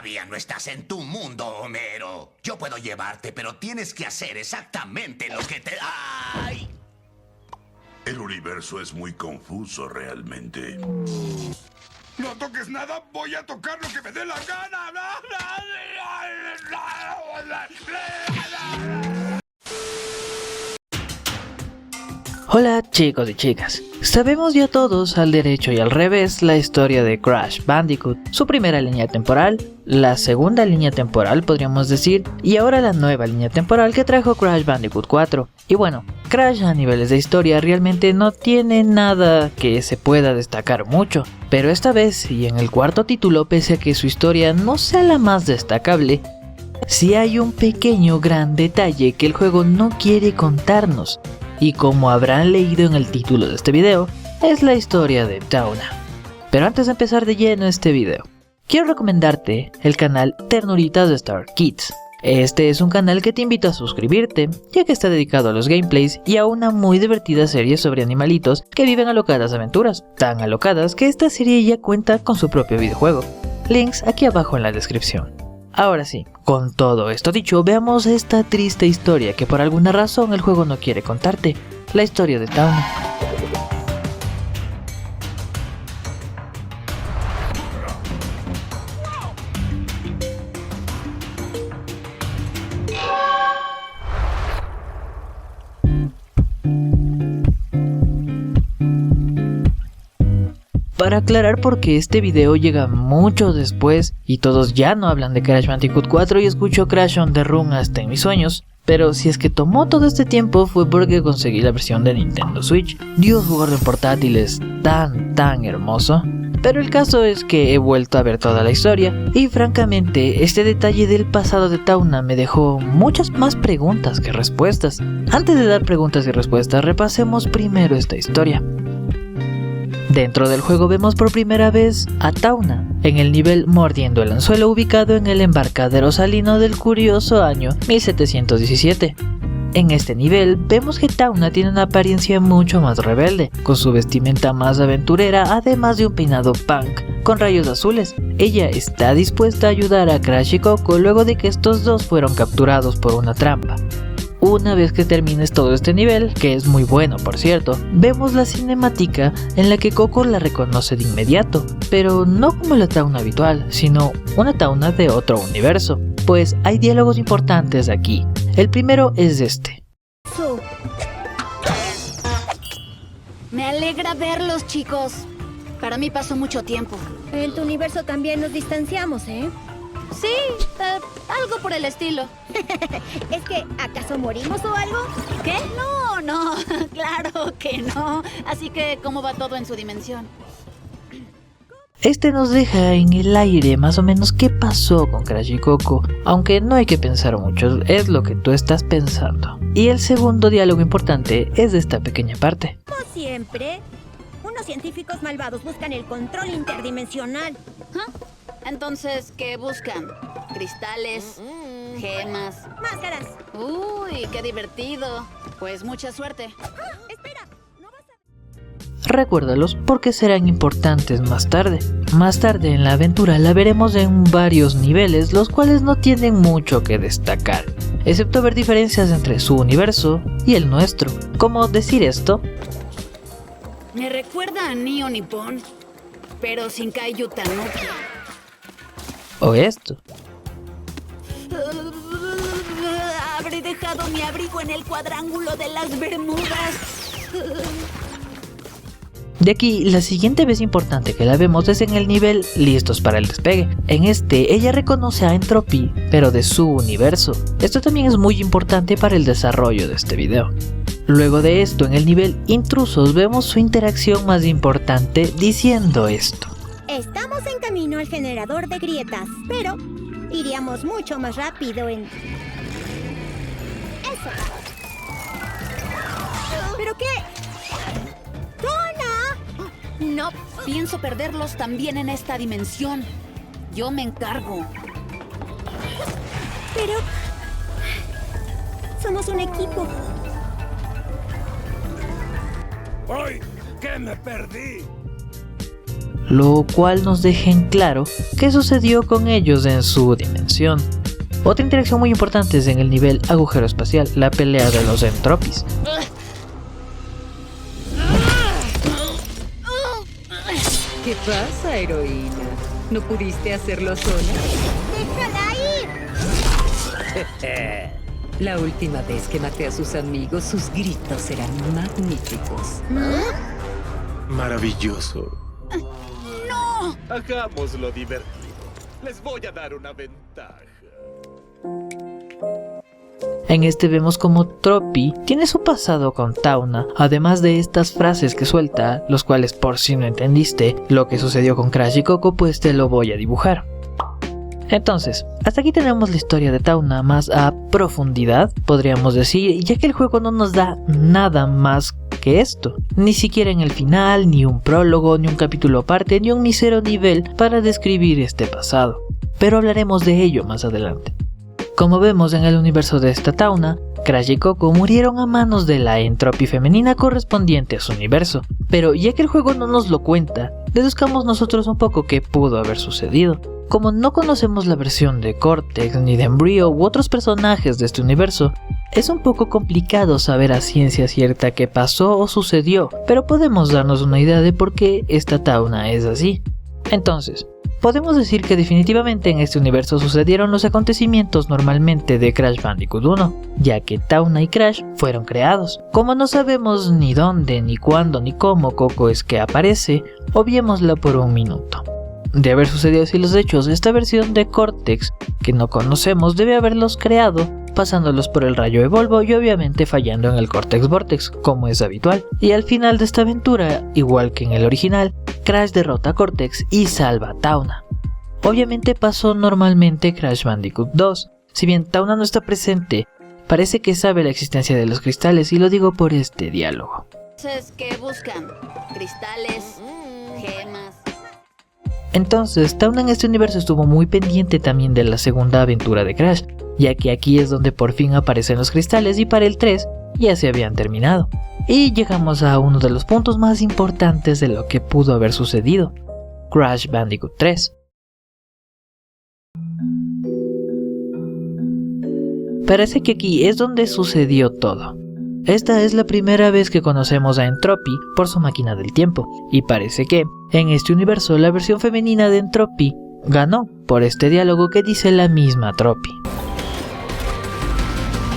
Todavía no estás en tu mundo, Homero. Yo puedo llevarte, pero tienes que hacer exactamente lo que te... ¡Ay! El universo es muy confuso realmente. No toques nada, voy a tocar lo que me dé la gana. Hola chicos y chicas, sabemos ya todos al derecho y al revés la historia de Crash Bandicoot, su primera línea temporal, la segunda línea temporal podríamos decir, y ahora la nueva línea temporal que trajo Crash Bandicoot 4. Y bueno, Crash a niveles de historia realmente no tiene nada que se pueda destacar mucho, pero esta vez y en el cuarto título, pese a que su historia no sea la más destacable, sí hay un pequeño gran detalle que el juego no quiere contarnos. Y como habrán leído en el título de este video, es la historia de Tawna. Pero antes de empezar de lleno este video, quiero recomendarte el canal Ternuritas de Star Kids. Este es un canal que te invito a suscribirte, ya que está dedicado a los gameplays y a una muy divertida serie sobre animalitos que viven alocadas aventuras, tan alocadas que esta serie ya cuenta con su propio videojuego. Links aquí abajo en la descripción. Ahora sí, con todo esto dicho, veamos esta triste historia que por alguna razón el juego no quiere contarte, la historia de Tawna. Para aclarar por qué este video llega mucho después y todos ya no hablan de Crash Bandicoot 4 y escucho Crash on the Run hasta en mis sueños, pero si es que tomó todo este tiempo fue porque conseguí la versión de Nintendo Switch. Dios, jugar en portátil es tan hermoso. Pero el caso es que he vuelto a ver toda la historia y francamente este detalle del pasado de Tawna me dejó muchas más preguntas que respuestas. Antes de dar preguntas y respuestas, repasemos primero esta historia. Dentro del juego vemos por primera vez a Tawna en el nivel Mordiendo el Anzuelo, ubicado en el embarcadero salino del curioso año 1717. En este nivel vemos que Tawna tiene una apariencia mucho más rebelde, con su vestimenta más aventurera, además de un peinado punk con rayos azules. Ella está dispuesta a ayudar a Crash y Coco luego de que estos dos fueron capturados por una trampa. Una vez que termines todo este nivel, que es muy bueno por cierto, vemos la cinemática en la que Coco la reconoce de inmediato, pero no como la Tawna habitual, sino una Tawna de otro universo, pues hay diálogos importantes aquí. El primero es este. Me alegra verlos, chicos. Para mí pasó mucho tiempo. En tu universo también nos distanciamos, ¿eh? Sí, algo por el estilo. ¿Es que acaso morimos o algo? ¿Qué? No, claro que no. Así que, ¿cómo va todo en su dimensión? Este nos deja en el aire más o menos qué pasó con Crash y Coco, aunque no hay que pensar mucho, es lo que tú estás pensando. Y el segundo diálogo importante es de esta pequeña parte. Como siempre, unos científicos malvados buscan el control interdimensional. ¿Ah? Entonces, ¿qué buscan? ¿Cristales? ¿Gemas? ¡Máscaras! ¡Uy, qué divertido! Pues mucha suerte. ¡Espera! ¿No vas a...? Recuérdalos porque serán importantes más tarde. Más tarde en la aventura la veremos en varios niveles, los cuales no tienen mucho que destacar, excepto ver diferencias entre su universo y el nuestro. ¿Cómo decir esto? Me recuerda a Neo Nippon, pero sin Kaiju Tanuki. O esto. Habré dejado mi abrigo en el cuadrángulo de las Bermudas. De aquí, la siguiente vez importante que la vemos es en el nivel Listos para el despegue. En este, ella reconoce a Entropy, pero de su universo. Esto también es muy importante para el desarrollo de este video. Luego de esto, en el nivel Intrusos, vemos su interacción más importante diciendo esto. Estamos en camino al generador de grietas, pero iríamos mucho más rápido en... ¡Eso! ¿Pero qué? ¡Tona! No pienso perderlos también en esta dimensión. Yo me encargo. Pero... somos un equipo. ¡Ay! ¿Qué me perdí? lo cual nos deja en claro qué sucedió con ellos en su dimensión. Otra interacción muy importante es en el nivel agujero espacial, la pelea de los Entropis. ¿Qué pasa, heroína? ¿No pudiste hacerlo sola? ¡Déjala ir! La última vez que maté a sus amigos, sus gritos eran magníficos. Maravilloso. ¡No! Hagámoslo divertido. Les voy a dar una ventaja. En este vemos como Tropy tiene su pasado con Tauna, además de estas frases que suelta, los cuales por si no entendiste lo que sucedió con Crash y Coco, pues te lo voy a dibujar. Entonces, hasta aquí tenemos la historia de Tauna más a profundidad, podríamos decir, ya que el juego no nos da nada más que esto, ni siquiera en el final, ni un prólogo, ni un capítulo aparte, ni un mísero nivel para describir este pasado, pero hablaremos de ello más adelante. Como vemos en el universo de esta Tauna, Crash y Coco murieron a manos de la entropía femenina correspondiente a su universo, pero ya que el juego no nos lo cuenta, deduzcamos nosotros un poco qué pudo haber sucedido. Como no conocemos la versión de Cortex, ni de Embryo u otros personajes de este universo, es un poco complicado saber a ciencia cierta qué pasó o sucedió, pero podemos darnos una idea de por qué esta Tauna es así. Entonces, podemos decir que definitivamente en este universo sucedieron los acontecimientos normalmente de Crash Bandicoot 1, ya que Tauna y Crash fueron creados. Como no sabemos ni dónde, ni cuándo, ni cómo Coco es que aparece, obviémosla por un minuto. De haber sucedido así los hechos, esta versión de Cortex, que no conocemos, debe haberlos creado, pasándolos por el rayo Evolvo y obviamente fallando en el Cortex Vortex, como es habitual. Y al final de esta aventura, igual que en el original, Crash derrota a Cortex y salva a Tauna. Obviamente pasó normalmente Crash Bandicoot 2, si bien Tauna no está presente, parece que sabe la existencia de los cristales y lo digo por este diálogo. Entonces, ¿qué buscan? ¿Cristales? ¿Gemas? Entonces, Tauna en este universo estuvo muy pendiente también de la segunda aventura de Crash, ya que aquí es donde por fin aparecen los cristales y para el 3 ya se habían terminado. Y llegamos a uno de los puntos más importantes de lo que pudo haber sucedido, Crash Bandicoot 3. Parece que aquí es donde sucedió todo. Esta es la primera vez que conocemos a Entropy por su máquina del tiempo, y parece que, en este universo, la versión femenina de Entropy ganó por este diálogo que dice la misma Tropy.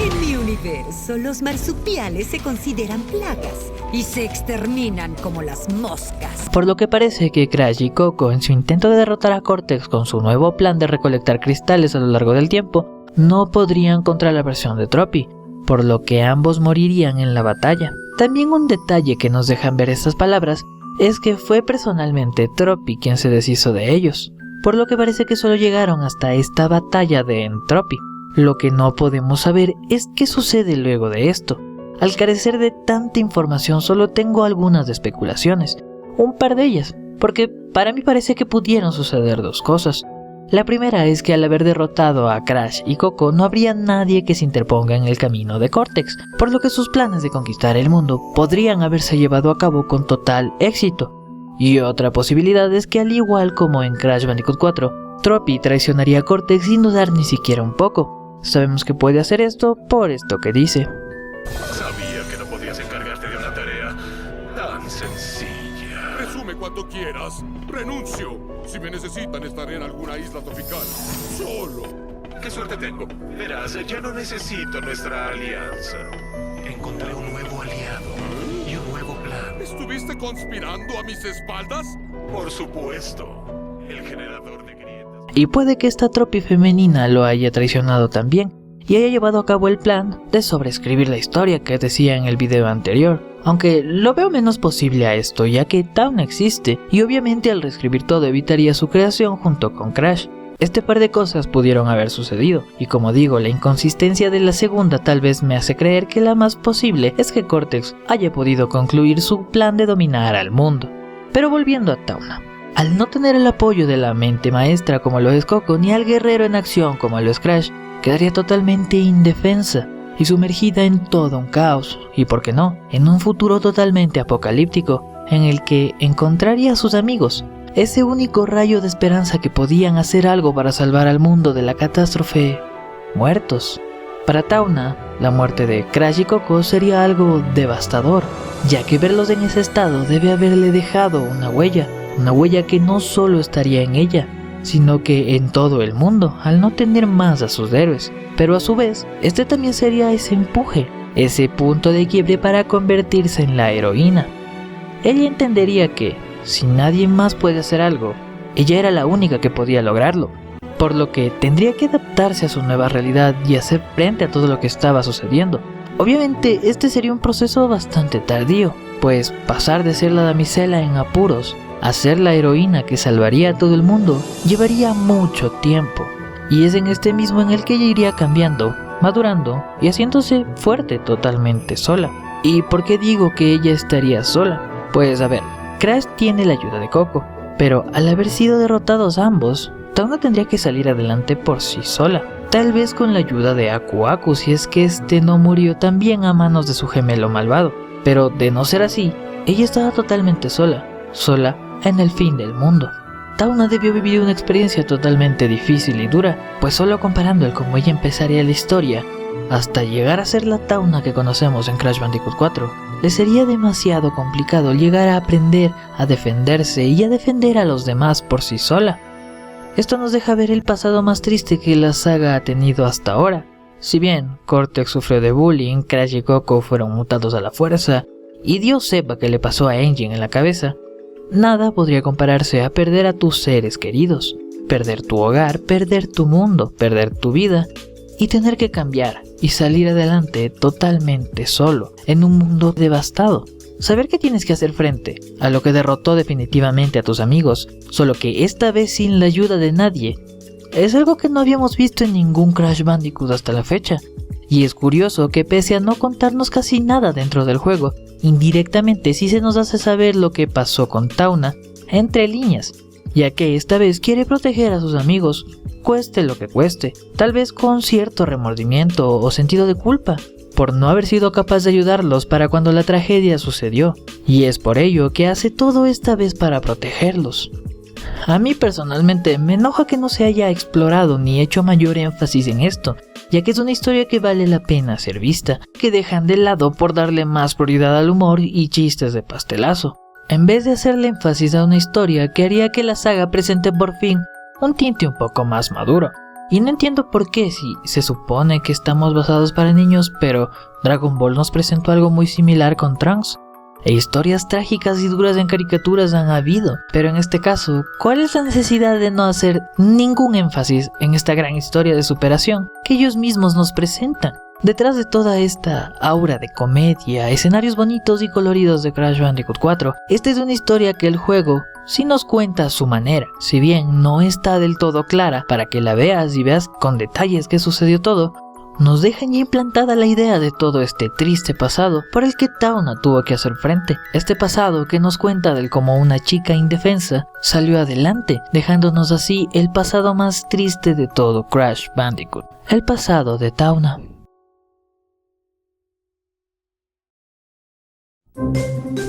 En mi universo, los marsupiales se consideran plagas y se exterminan como las moscas. Por lo que parece que Crash y Coco, en su intento de derrotar a Cortex con su nuevo plan de recolectar cristales a lo largo del tiempo, no podrían contra la versión de Tropy, por lo que ambos morirían en la batalla. También un detalle que nos dejan ver estas palabras es que fue personalmente Tropy quien se deshizo de ellos, por lo que parece que solo llegaron hasta esta batalla de Entropy. Lo que no podemos saber es qué sucede luego de esto. Al carecer de tanta información solo tengo algunas especulaciones, un par de ellas, porque para mí parece que pudieron suceder dos cosas. La primera es que al haber derrotado a Crash y Coco no habría nadie que se interponga en el camino de Cortex, por lo que sus planes de conquistar el mundo podrían haberse llevado a cabo con total éxito. Y otra posibilidad es que al igual como en Crash Bandicoot 4, Tropy traicionaría a Cortex sin dudar ni siquiera un poco. Sabemos que puede hacer esto por esto que dice. Sabía que no podías encargarte de una tarea tan sencilla. Resume cuanto quieras. Renuncio. Si me necesitan, estaré en alguna isla tropical. Solo. ¡Qué suerte tengo! Verás, ya no necesito nuestra alianza. Encontré un nuevo aliado y un nuevo plan. ¿Estuviste conspirando a mis espaldas? Por supuesto, el generador de grietas. Y puede que esta Tropy femenina lo haya traicionado también, y haya llevado a cabo el plan de sobreescribir la historia que decía en el video anterior, aunque lo veo menos posible a esto ya que Tauna existe y obviamente al reescribir todo evitaría su creación junto con Crash. Este par de cosas pudieron haber sucedido, y como digo, la inconsistencia de la segunda tal vez me hace creer que la más posible es que Cortex haya podido concluir su plan de dominar al mundo. Pero volviendo a Tauna, al no tener el apoyo de la mente maestra como lo es Coco, ni al guerrero en acción como lo es Crash, quedaría totalmente indefensa y sumergida en todo un caos, y por qué no, en un futuro totalmente apocalíptico, en el que encontraría a sus amigos, ese único rayo de esperanza que podían hacer algo para salvar al mundo de la catástrofe, muertos. Para Tauna, la muerte de Crash y Coco sería algo devastador, ya que verlos en ese estado debe haberle dejado una huella que no solo estaría en ella, sino que en todo el mundo, al no tener más a sus héroes. Pero a su vez, este también sería ese empuje, ese punto de quiebre para convertirse en la heroína. Ella entendería que, si nadie más puede hacer algo, ella era la única que podía lograrlo, por lo que tendría que adaptarse a su nueva realidad y hacer frente a todo lo que estaba sucediendo. Obviamente, este sería un proceso bastante tardío, pues pasar de ser la damisela en apuros a ser la heroína que salvaría a todo el mundo llevaría mucho tiempo, y es en este mismo en el que ella iría cambiando, madurando y haciéndose fuerte totalmente sola. ¿Y por qué digo que ella estaría sola? Pues a ver, Crash tiene la ayuda de Coco, pero al haber sido derrotados ambos, Tauna tendría que salir adelante por sí sola, tal vez con la ayuda de Aku Aku si es que este no murió también a manos de su gemelo malvado. Pero de no ser así, ella estaba totalmente sola en el fin del mundo. Tauna debió vivir una experiencia totalmente difícil y dura, pues solo comparando el cómo ella empezaría la historia hasta llegar a ser la Tauna que conocemos en Crash Bandicoot 4, le sería demasiado complicado llegar a aprender a defenderse y a defender a los demás por sí sola. Esto nos deja ver el pasado más triste que la saga ha tenido hasta ahora. Si bien Cortex sufrió de bullying, Crash y Coco fueron mutados a la fuerza, y Dios sepa qué le pasó a Engine en la cabeza, nada podría compararse a perder a tus seres queridos, perder tu hogar, perder tu mundo, perder tu vida, y tener que cambiar y salir adelante totalmente solo, en un mundo devastado. Saber que tienes que hacer frente a lo que derrotó definitivamente a tus amigos, solo que esta vez sin la ayuda de nadie, es algo que no habíamos visto en ningún Crash Bandicoot hasta la fecha. Y es curioso que pese a no contarnos casi nada dentro del juego, indirectamente sí se nos hace saber lo que pasó con Tauna entre líneas, ya que esta vez quiere proteger a sus amigos, cueste lo que cueste, tal vez con cierto remordimiento o sentido de culpa por no haber sido capaz de ayudarlos para cuando la tragedia sucedió, y es por ello que hace todo esta vez para protegerlos. A mí personalmente me enoja que no se haya explorado ni hecho mayor énfasis en esto, ya que es una historia que vale la pena ser vista, que dejan de lado por darle más prioridad al humor y chistes de pastelazo, en vez de hacerle énfasis a una historia que haría que la saga presente por fin un tinte un poco más maduro. Y no entiendo por qué, si se supone que estamos basados para niños, pero Dragon Ball nos presentó algo muy similar con Trunks. E historias trágicas y duras en caricaturas han habido, pero en este caso, ¿cuál es la necesidad de no hacer ningún énfasis en esta gran historia de superación que ellos mismos nos presentan? Detrás de toda esta aura de comedia, escenarios bonitos y coloridos de Crash Bandicoot 4, esta es una historia que el juego sí nos cuenta a su manera, si bien no está del todo clara para que la veas y veas con detalles qué sucedió todo. Nos dejan ya implantada la idea de todo este triste pasado por el que Tauna tuvo que hacer frente. Este pasado que nos cuenta del cómo una chica indefensa salió adelante, dejándonos así el pasado más triste de todo Crash Bandicoot, el pasado de Tauna.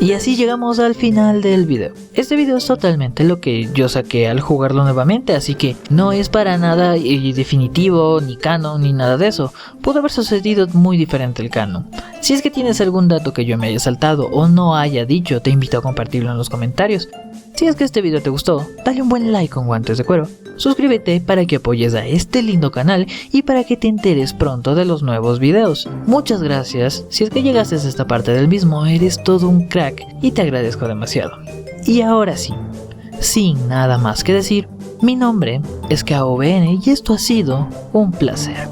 Y así llegamos al final del video. Este video es totalmente lo que yo saqué al jugarlo nuevamente, así que no es para nada definitivo, ni canon, ni nada de eso. Pudo haber sucedido muy diferente el canon. Si es que tienes algún dato que yo me haya saltado o no haya dicho, te invito a compartirlo en los comentarios. Si es que este video te gustó, dale un buen like con guantes de cuero. Suscríbete para que apoyes a este lindo canal y para que te enteres pronto de los nuevos videos. Muchas gracias, si es que llegaste a esta parte del mismo, eres todo un crack y te agradezco demasiado. Y ahora sí, sin nada más que decir, mi nombre es KOBN y esto ha sido un placer.